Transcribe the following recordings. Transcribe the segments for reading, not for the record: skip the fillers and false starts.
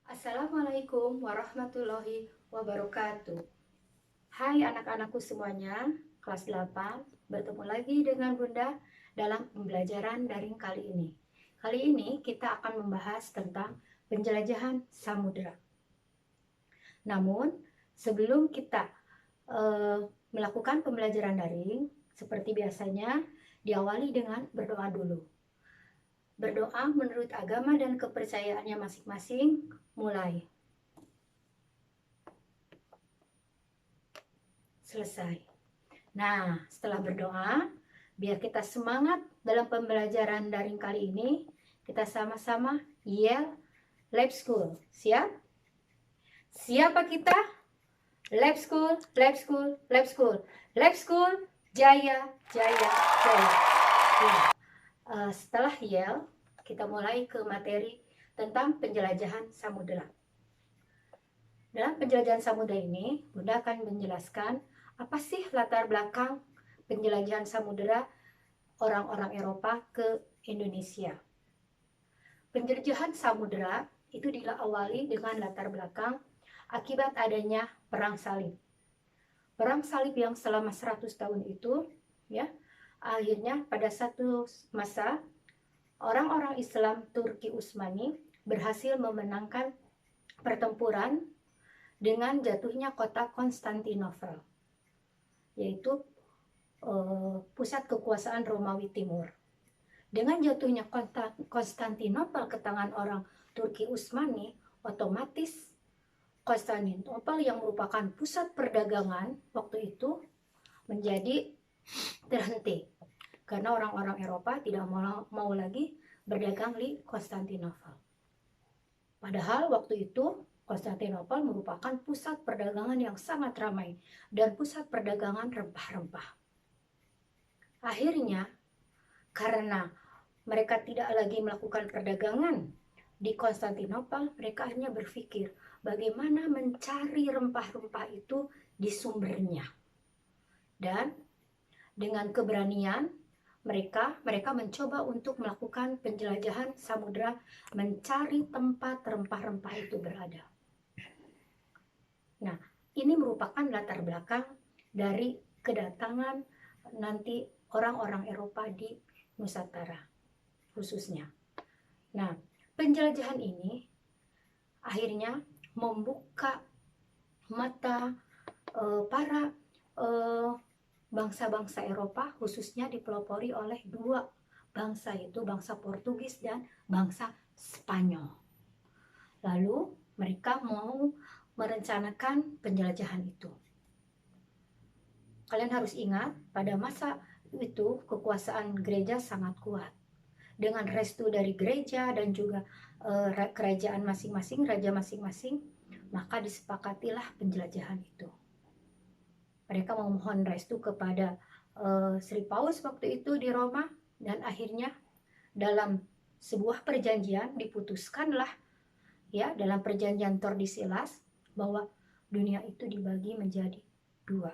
Assalamualaikum warahmatullahi wabarakatuh. Hai anak-anakku semuanya, kelas 8, bertemu lagi dengan Bunda dalam pembelajaran daring kali ini. Kali ini kita akan membahas tentang penjelajahan samudera. Namun, sebelum kita melakukan pembelajaran daring, seperti biasanya diawali dengan berdoa dulu. Berdoa menurut agama dan kepercayaannya masing-masing. Mulai. Selesai. Nah, setelah berdoa, biar kita semangat dalam pembelajaran daring kali ini, kita sama-sama yell Lab School. Siap? Siapa kita? Lab School, Lab School, Lab School. Lab School, Jaya, Jaya, Jaya. Ya. Setelah yell, kita mulai ke materi tentang penjelajahan samudera. Dalam penjelajahan samudera ini, Bunda akan menjelaskan apa sih latar belakang penjelajahan samudera orang-orang Eropa ke Indonesia. Penjelajahan samudera itu diawali dengan latar belakang akibat adanya perang salib. Perang salib yang selama 100 tahun itu, ya, akhirnya pada satu masa orang-orang Islam Turki Utsmani berhasil memenangkan pertempuran dengan jatuhnya kota Konstantinopel, yaitu pusat kekuasaan Romawi Timur. Dengan jatuhnya Konstantinopel ke tangan orang Turki Utsmani, otomatis Konstantinopel yang merupakan pusat perdagangan waktu itu menjadi terhenti karena orang-orang Eropa tidak mau lagi berdagang di Konstantinopel. Padahal waktu itu Konstantinopel merupakan pusat perdagangan yang sangat ramai dan pusat perdagangan rempah-rempah. Akhirnya, karena mereka tidak lagi melakukan perdagangan di Konstantinopel, mereka akhirnya berpikir bagaimana mencari rempah-rempah itu di sumbernya. Dan dengan keberanian mereka mencoba untuk melakukan penjelajahan samudera, mencari tempat rempah-rempah itu berada. Nah, ini merupakan latar belakang dari kedatangan nanti orang-orang Eropa di Nusantara khususnya. Nah, penjelajahan ini akhirnya membuka mata para bangsa-bangsa Eropa, khususnya dipelopori oleh dua bangsa, yaitu bangsa Portugis dan bangsa Spanyol. Lalu mereka mau merencanakan penjelajahan itu. Kalian harus ingat, pada masa itu kekuasaan gereja sangat kuat. Dengan restu dari gereja dan juga kerajaan masing-masing, raja masing-masing, maka disepakatilah penjelajahan itu. Mereka memohon restu kepada Sri Paus waktu itu di Roma, dan akhirnya dalam sebuah perjanjian diputuskanlah, ya, dalam perjanjian Tordesillas, bahwa dunia itu dibagi menjadi dua.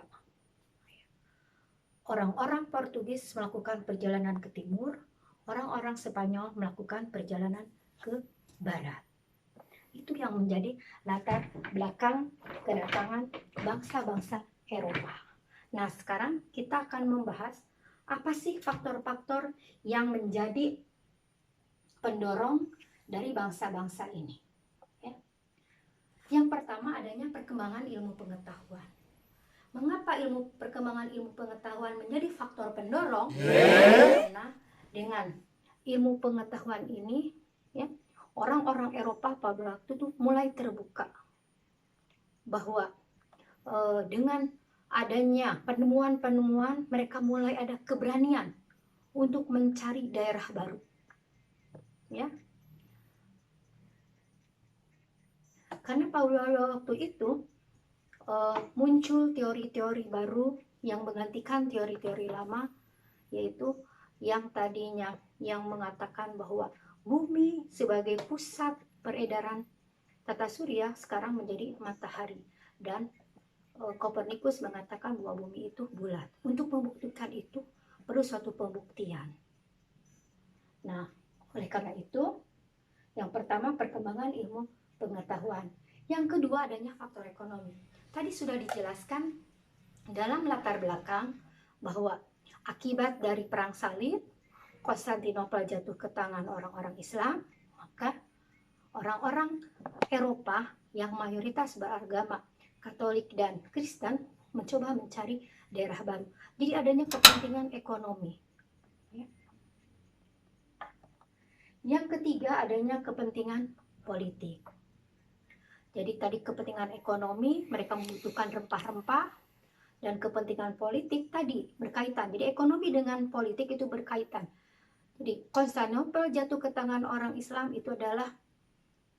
Orang-orang Portugis melakukan perjalanan ke timur, orang-orang Spanyol melakukan perjalanan ke barat. Itu yang menjadi latar belakang kedatangan bangsa-bangsa Eropa. Nah, sekarang kita akan membahas apa sih faktor-faktor yang menjadi pendorong dari bangsa-bangsa ini. Yang pertama, adanya perkembangan ilmu pengetahuan. Mengapa perkembangan ilmu pengetahuan menjadi faktor pendorong? Karena dengan ilmu pengetahuan ini, ya, orang-orang Eropa pada waktu itu mulai terbuka bahwa dengan adanya penemuan-penemuan, mereka mulai ada keberanian untuk mencari daerah baru, ya. Karena pada waktu itu muncul teori-teori baru yang menggantikan teori-teori lama, yaitu yang tadinya yang mengatakan bahwa bumi sebagai pusat peredaran tata surya sekarang menjadi matahari, dan Kopernikus mengatakan bahwa bumi itu bulat. Untuk membuktikan itu perlu suatu pembuktian. Nah, oleh karena itu, yang pertama perkembangan ilmu pengetahuan. Yang kedua adanya faktor ekonomi. Tadi sudah dijelaskan dalam latar belakang bahwa akibat dari perang salib, Konstantinopel jatuh ke tangan orang-orang Islam, maka orang-orang Eropa yang mayoritas beragama Katolik dan Kristen mencoba mencari daerah baru. Jadi adanya kepentingan ekonomi. Yang ketiga adanya kepentingan politik. Jadi tadi kepentingan ekonomi, mereka membutuhkan rempah-rempah, dan kepentingan politik tadi berkaitan. Jadi ekonomi dengan politik itu berkaitan. Jadi Konstantinopel jatuh ke tangan orang Islam itu adalah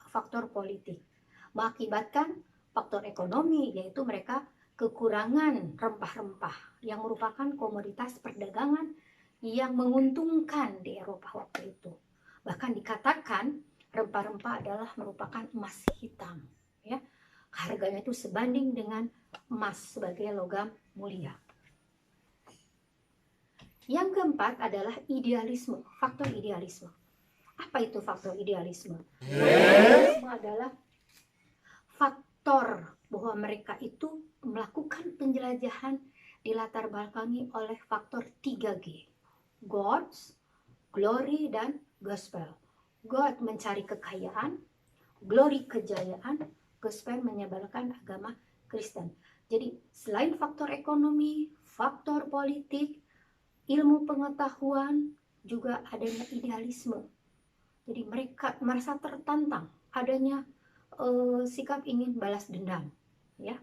faktor politik. Mengakibatkan faktor ekonomi, yaitu mereka kekurangan rempah-rempah yang merupakan komoditas perdagangan yang menguntungkan di Eropa waktu itu. Bahkan dikatakan rempah-rempah adalah merupakan emas hitam, ya. Harganya itu sebanding dengan emas sebagai logam mulia. Yang keempat adalah idealisme, faktor idealisme. Apa itu faktor idealisme? Idealisme adalah faktor bahwa mereka itu melakukan penjelajahan dilatar belakangi oleh faktor 3G. Gods, glory, dan gospel. God mencari kekayaan, glory kejayaan, gospel menyebarkan agama Kristen. Jadi selain faktor ekonomi, faktor politik, ilmu pengetahuan, juga adanya idealisme. Jadi mereka merasa tertantang, adanya sikap ingin balas dendam, ya.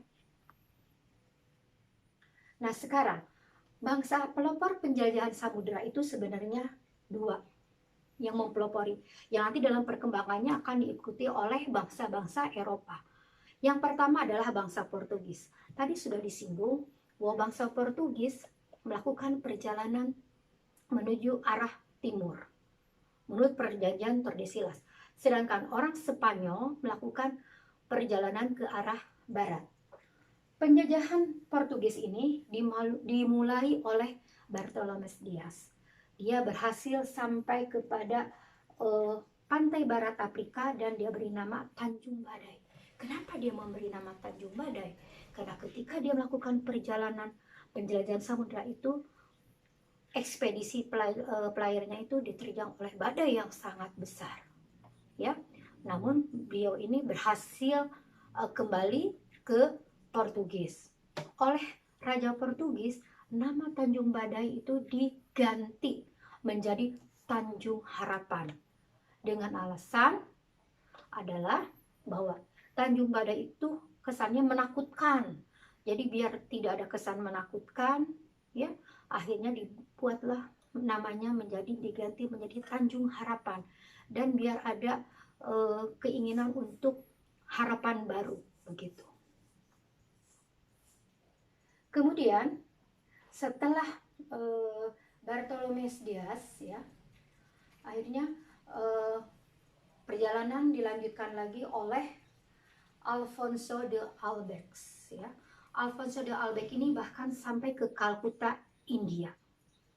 Nah sekarang bangsa pelopor penjajahan samudera itu sebenarnya dua yang mempelopori, yang nanti dalam perkembangannya akan diikuti oleh bangsa-bangsa Eropa. Yang pertama adalah bangsa Portugis. Tadi sudah disinggung bahwa bangsa Portugis melakukan perjalanan menuju arah timur menurut perjanjian Tordesillas. Sedangkan orang Spanyol melakukan perjalanan ke arah barat. Penjajahan Portugis ini dimulai oleh Bartolomeus Dias. Dia berhasil sampai kepada pantai barat Afrika dan dia beri nama Tanjung Badai. Kenapa dia memberi nama Tanjung Badai? Karena ketika dia melakukan perjalanan penjelajahan samudera itu, ekspedisi pelayarnya itu diterjang oleh badai yang sangat besar, ya. Namun beliau ini berhasil kembali ke Portugis. Oleh Raja Portugis, nama Tanjung Badai itu diganti menjadi Tanjung Harapan dengan alasan adalah bahwa Tanjung Badai itu kesannya menakutkan. Jadi biar tidak ada kesan menakutkan, ya, akhirnya dibuatlah namanya diganti menjadi Tanjung Harapan, dan biar ada keinginan untuk harapan baru begitu. Kemudian setelah Bartolomeus Dias, ya, akhirnya perjalanan dilanjutkan lagi oleh Alfonso de Albex, ya. Alfonso de Albeck ini bahkan sampai ke Kalkuta, India,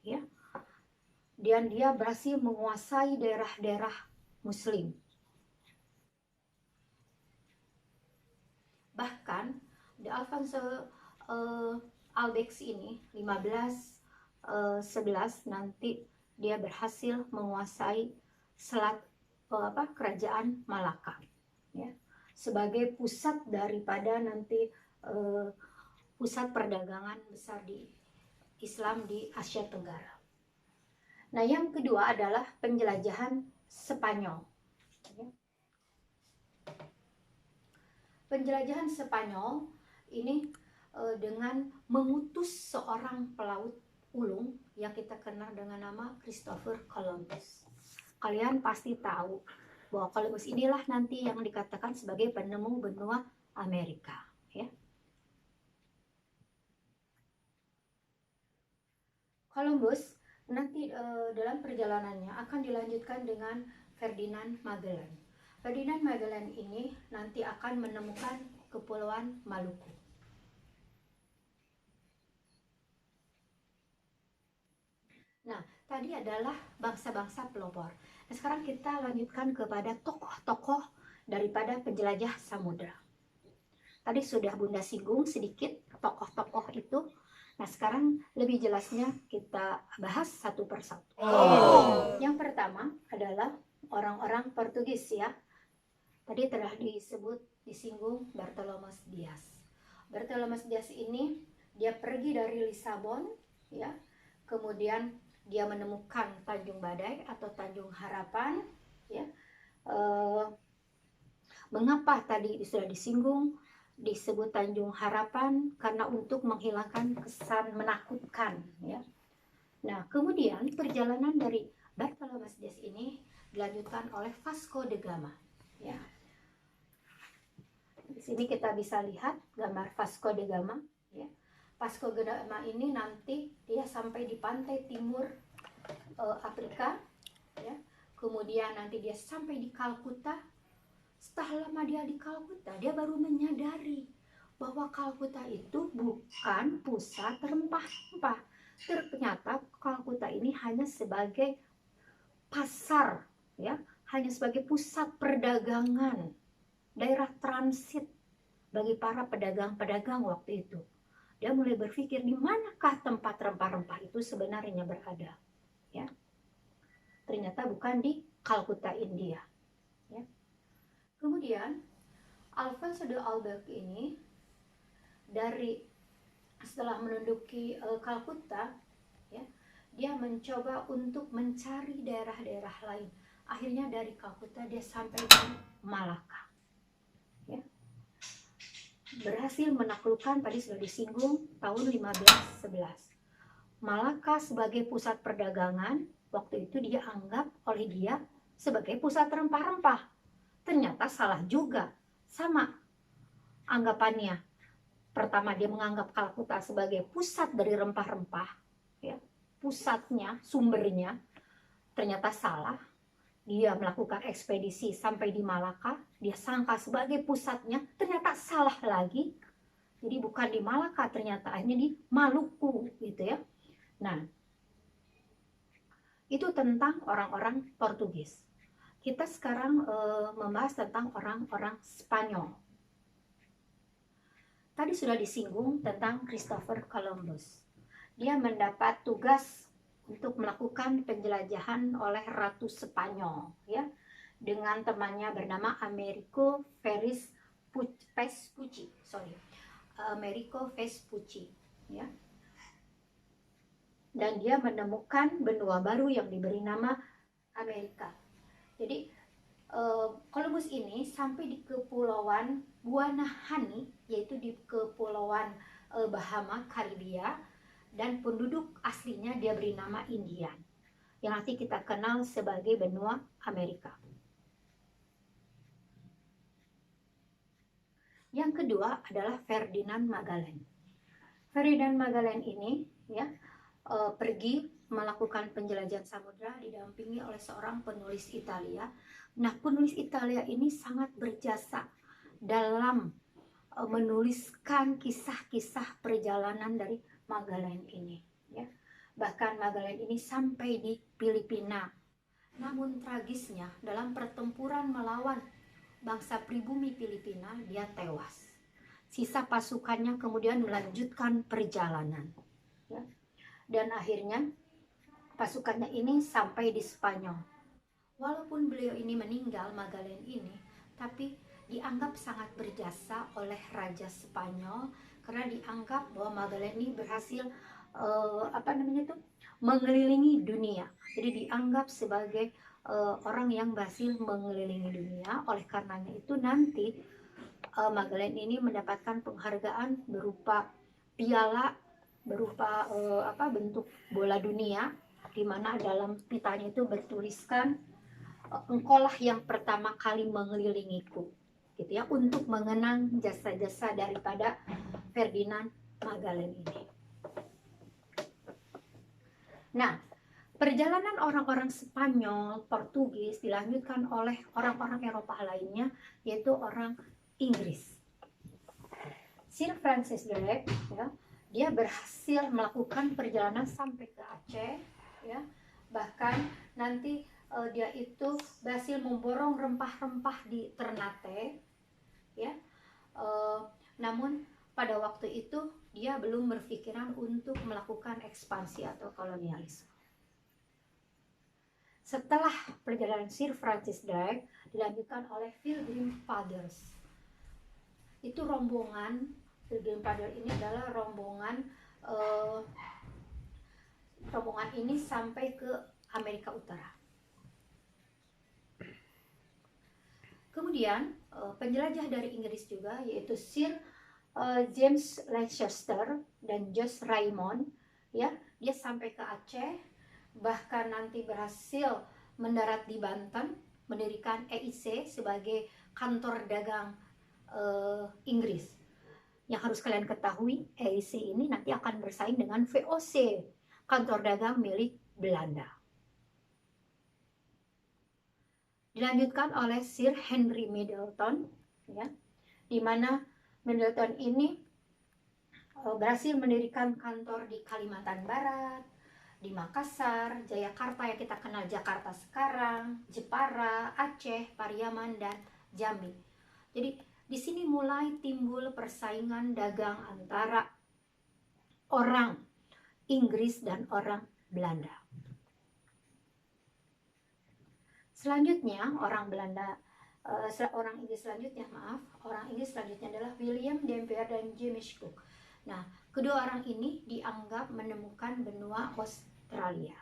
ya. Dan dia berhasil menguasai daerah-daerah Muslim. Bahkan de Alfonso Albeck ini 1511 nanti dia berhasil menguasai selat kerajaan Malaka, ya, sebagai pusat daripada nanti pusat perdagangan besar di Islam di Asia Tenggara. Nah, yang kedua adalah penjelajahan Spanyol. Penjelajahan Spanyol ini dengan mengutus seorang pelaut ulung yang kita kenal dengan nama Christopher Columbus. Kalian pasti tahu bahwa Columbus inilah nanti yang dikatakan sebagai penemu benua Amerika, ya. Columbus nanti dalam perjalanannya akan dilanjutkan dengan Ferdinand Magellan. Ferdinand Magellan ini nanti akan menemukan Kepulauan Maluku. Nah, tadi adalah bangsa-bangsa pelopor. Nah, sekarang kita lanjutkan kepada tokoh-tokoh daripada penjelajah samudra. Tadi sudah Bunda singgung sedikit tokoh-tokoh itu. Nah, sekarang lebih jelasnya kita bahas satu persatu. Yang pertama adalah orang-orang Portugis ya. Tadi telah disinggung Bartolomé Dias. Bartolomé Dias ini dia pergi dari Lisabon ya. Kemudian dia menemukan Tanjung Badai atau Tanjung Harapan ya. Mengapa tadi sudah disinggung disebut Tanjung Harapan? Karena untuk menghilangkan kesan menakutkan ya. Nah, kemudian perjalanan dari Bartolomé Dias ini dilanjutkan oleh Vasco da Gama ya. Di sini kita bisa lihat gambar Vasco da Gama ya. Vasco da Gama ini nanti dia sampai di pantai timur Afrika ya. Kemudian nanti dia sampai di Kalkuta. Setelah lama dia di Kalkuta, dia baru menyadari bahwa Kalkuta itu bukan pusat rempah-rempah. Ternyata Kalkuta ini hanya sebagai pasar ya, hanya sebagai pusat perdagangan, daerah transit bagi para pedagang-pedagang waktu itu. Dia mulai berpikir di manakah tempat rempah-rempah itu sebenarnya berada ya. Ternyata bukan di Kalkuta, India ya. Kemudian Alfonso de Albuquerque ini setelah menduduki Kalkuta ya, dia mencoba untuk mencari daerah-daerah lain. Akhirnya dari Kalkuta dia sampai ke Malaka ya. Berhasil menaklukkan, tadi sudah disinggung, tahun 1511. Malaka sebagai pusat perdagangan waktu itu dia anggap oleh dia sebagai pusat rempah-rempah. Ternyata salah juga, sama anggapannya. Pertama dia menganggap Kalkuta sebagai pusat dari rempah-rempah ya, pusatnya, sumbernya. Ternyata salah. Dia melakukan ekspedisi sampai di Malaka, dia sangka sebagai pusatnya, ternyata salah lagi. Jadi bukan di Malaka, ternyata akhirnya di Maluku gitu ya. Nah, itu tentang orang-orang Portugis. Kita sekarang membahas tentang orang-orang Spanyol. Tadi sudah disinggung tentang Christopher Columbus. Dia mendapat tugas untuk melakukan penjelajahan oleh Ratu Spanyol ya, dengan temannya bernama Americo Vespucci. Americo Vespucci ya. Dan dia menemukan benua baru yang diberi nama Amerika. Jadi Columbus ini sampai di kepulauan Guanahani, yaitu di kepulauan Bahama, Karibia, dan penduduk aslinya dia beri nama Indian, yang nanti kita kenal sebagai benua Amerika. Yang kedua adalah Ferdinand Magellan. Ferdinand Magellan ini ya pergi melakukan penjelajahan samudra didampingi oleh seorang penulis Italia. Nah, penulis Italia ini sangat berjasa dalam menuliskan kisah-kisah perjalanan dari Magellan ini ya. Bahkan Magellan ini sampai di Filipina. Namun tragisnya dalam pertempuran melawan bangsa pribumi Filipina dia tewas. Sisa pasukannya kemudian melanjutkan perjalanan ya. Dan akhirnya pasukannya ini sampai di Spanyol. Walaupun beliau ini meninggal, Magellan ini, tapi dianggap sangat berjasa oleh Raja Spanyol karena dianggap bahwa Magellan ini berhasil mengelilingi dunia. Jadi dianggap sebagai orang yang berhasil mengelilingi dunia. Oleh karenanya itu nanti Magellan ini mendapatkan penghargaan berupa piala, berupa bentuk bola dunia, di mana dalam pitanya itu bertuliskan engkaulah yang pertama kali mengelilingiku gitu ya, untuk mengenang jasa-jasa daripada Ferdinand Magellan ini. Nah, perjalanan orang-orang Spanyol, Portugis dilanjutkan oleh orang-orang Eropa lainnya, yaitu orang Inggris. Sir Francis Drake ya, dia berhasil melakukan perjalanan sampai ke Aceh ya. Bahkan nanti dia itu berhasil memborong rempah-rempah di Ternate, ya. Namun pada waktu itu dia belum berpikiran untuk melakukan ekspansi atau kolonialisme. Setelah perjalanan Sir Francis Drake dilanjutkan oleh Pilgrim Fathers. Itu rombongan Pilgrim Fathers ini adalah rombongan ini sampai ke Amerika Utara. Kemudian penjelajah dari Inggris juga, yaitu Sir James Leicester dan George Raymond, ya, dia sampai ke Aceh, bahkan nanti berhasil mendarat di Banten, mendirikan EIC sebagai kantor dagang Inggris. Yang harus kalian ketahui, EIC ini nanti akan bersaing dengan VOC, kantor dagang milik Belanda. Dilanjutkan oleh Sir Henry Middleton, ya, di mana Middleton ini berhasil mendirikan kantor di Kalimantan Barat, di Makassar, Jayakarta yang kita kenal Jakarta sekarang, Jepara, Aceh, Pariaman, dan Jambi. Jadi di sini mulai timbul persaingan dagang antara orang Inggris dan orang Belanda. Selanjutnya orang Inggris selanjutnya adalah William Dampier dan James Cook. Nah, kedua orang ini dianggap menemukan benua Australia.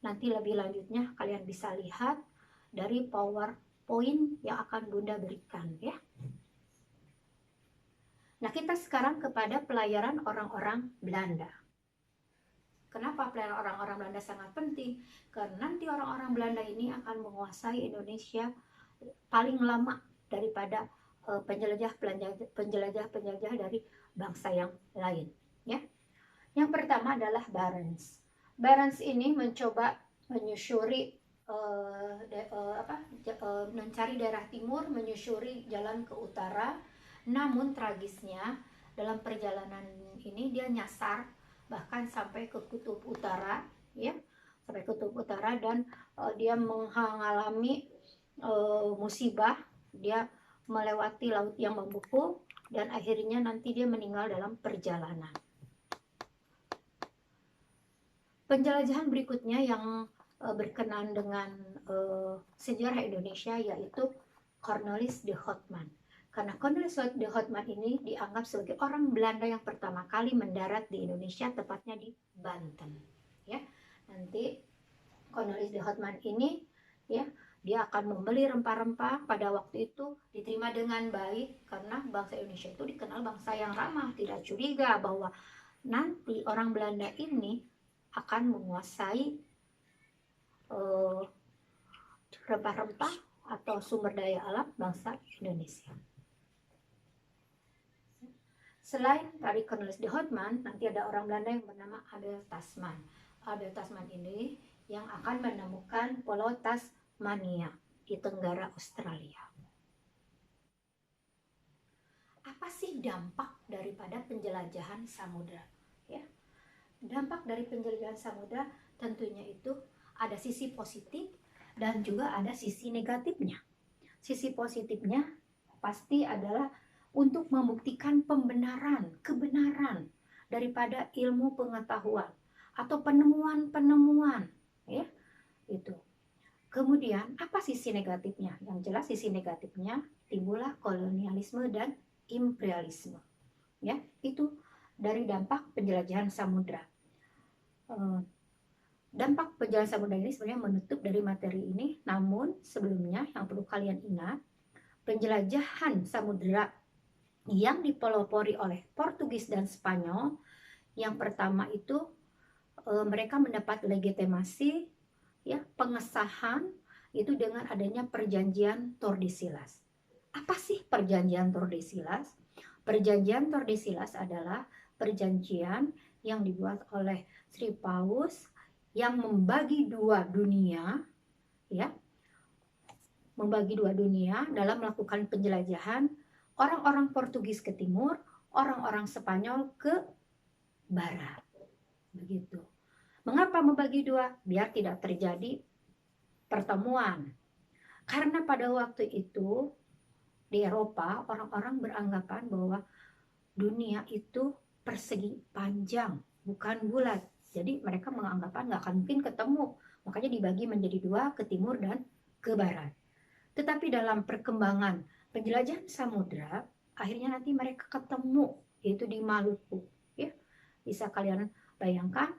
Nanti lebih lanjutnya kalian bisa lihat dari PowerPoint yang akan Bunda berikan, ya. Nah, kita sekarang kepada pelayaran orang-orang Belanda. Kenapa pelayaran orang-orang Belanda sangat penting? Karena nanti orang-orang Belanda ini akan menguasai Indonesia paling lama daripada penjelajah dari bangsa yang lain, ya. Yang pertama adalah Barents. Barents ini mencoba menyusuri mencari daerah timur, menyusuri jalan ke utara. Namun tragisnya dalam perjalanan ini dia nyasar bahkan sampai ke kutub utara, ya, sampai kutub utara, dan dia mengalami musibah. Dia melewati laut yang membeku dan akhirnya nanti dia meninggal dalam perjalanan. Penjelajahan berikutnya yang berkenaan dengan sejarah Indonesia yaitu Cornelis de Houtman. Karena Cornelis de Houtman ini dianggap sebagai orang Belanda yang pertama kali mendarat di Indonesia, tepatnya di Banten, ya. Nanti Cornelis de Houtman ini, ya, dia akan membeli rempah-rempah. Pada waktu itu diterima dengan baik karena bangsa Indonesia itu dikenal bangsa yang ramah, tidak curiga bahwa nanti orang Belanda ini akan menguasai rempah-rempah atau sumber daya alam bangsa Indonesia. Selain dari Cornelis de Houtman, nanti ada orang Belanda yang bernama Abel Tasman. Abel Tasman ini yang akan menemukan Pulau Tasmania di Tenggara Australia. Apa sih dampak daripada penjelajahan samudra? Ya, dampak dari penjelajahan samudra tentunya itu ada sisi positif dan juga ada sisi negatifnya. Sisi positifnya pasti adalah untuk membuktikan kebenaran daripada ilmu pengetahuan atau penemuan-penemuan, ya, itu. Kemudian apa sisi negatifnya? Yang jelas sisi negatifnya timbullah kolonialisme dan imperialisme, ya. Itu dari dampak penjelajahan samudra. Dampak penjelajahan samudra ini sebenarnya menutup dari materi ini, namun sebelumnya yang perlu kalian ingat, penjelajahan samudra yang dipelopori oleh Portugis dan Spanyol, yang pertama itu mereka mendapat legitimasi, ya, pengesahan itu dengan adanya perjanjian Tordesillas. Apa sih perjanjian Tordesillas? Perjanjian Tordesillas adalah perjanjian yang dibuat oleh Sri Paus yang membagi dua dunia, ya, membagi dua dunia dalam melakukan penjelajahan. Orang-orang Portugis ke timur, orang-orang Spanyol ke barat. Begitu. Mengapa membagi dua? Biar tidak terjadi pertemuan. Karena pada waktu itu di Eropa orang-orang beranggapan bahwa dunia itu persegi panjang, bukan bulat. Jadi mereka menganggapan nggak akan mungkin ketemu, makanya dibagi menjadi dua, ke timur dan ke barat. Tetapi dalam perkembangan penjelajahan samudra, akhirnya nanti mereka ketemu, yaitu di Maluku. Ya, bisa kalian bayangkan,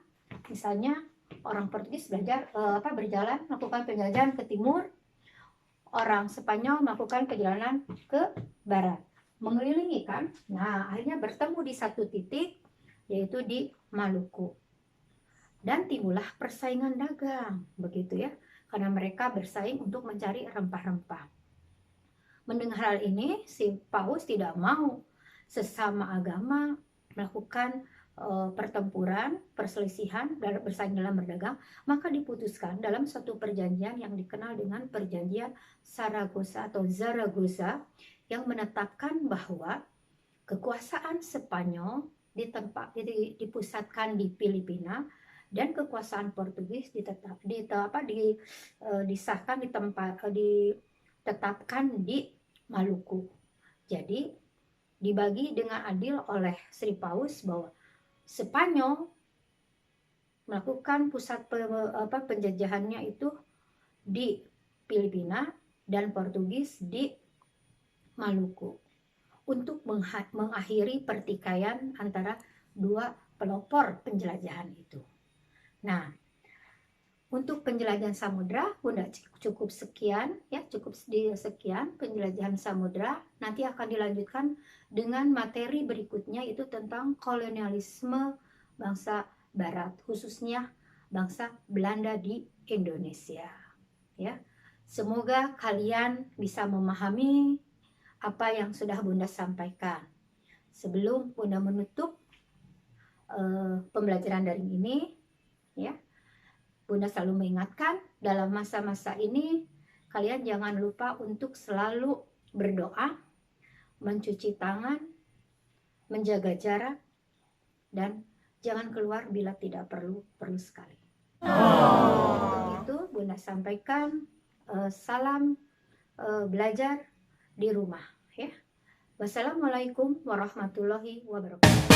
misalnya orang Portugis berjalan melakukan penjelajahan ke timur, orang Spanyol melakukan perjalanan ke barat, mengelilingi kan. Nah, akhirnya bertemu di satu titik, yaitu di Maluku. Dan timbullah persaingan dagang, begitu ya. Karena mereka bersaing untuk mencari rempah-rempah. Mendengar hal ini, si Paus tidak mau sesama agama melakukan pertempuran, perselisihan, dan bersaing dalam berdagang, maka diputuskan dalam suatu perjanjian yang dikenal dengan perjanjian Saragossa atau Zaragoza, yang menetapkan bahwa kekuasaan Spanyol dipusatkan di Filipina, dan kekuasaan Portugis ditetapkan di Maluku. Jadi dibagi dengan adil oleh Sri Paus bahwa Spanyol melakukan pusat penjajahannya itu di Filipina dan Portugis di Maluku, untuk mengakhiri pertikaian antara dua pelopor penjelajahan itu. Nah, untuk penjelajahan samudra, Bunda cukup sekian ya, cukup sekian penjelajahan samudra. Nanti akan dilanjutkan dengan materi berikutnya, itu tentang kolonialisme bangsa Barat, khususnya bangsa Belanda di Indonesia. Ya, semoga kalian bisa memahami apa yang sudah Bunda sampaikan. Sebelum Bunda menutup pembelajaran daring ini, ya, Bunda selalu mengingatkan, dalam masa-masa ini kalian jangan lupa untuk selalu berdoa, mencuci tangan, menjaga jarak, dan jangan keluar bila tidak perlu sekali. Untuk itu Bunda sampaikan salam belajar di rumah ya. Wassalamualaikum warahmatullahi wabarakatuh.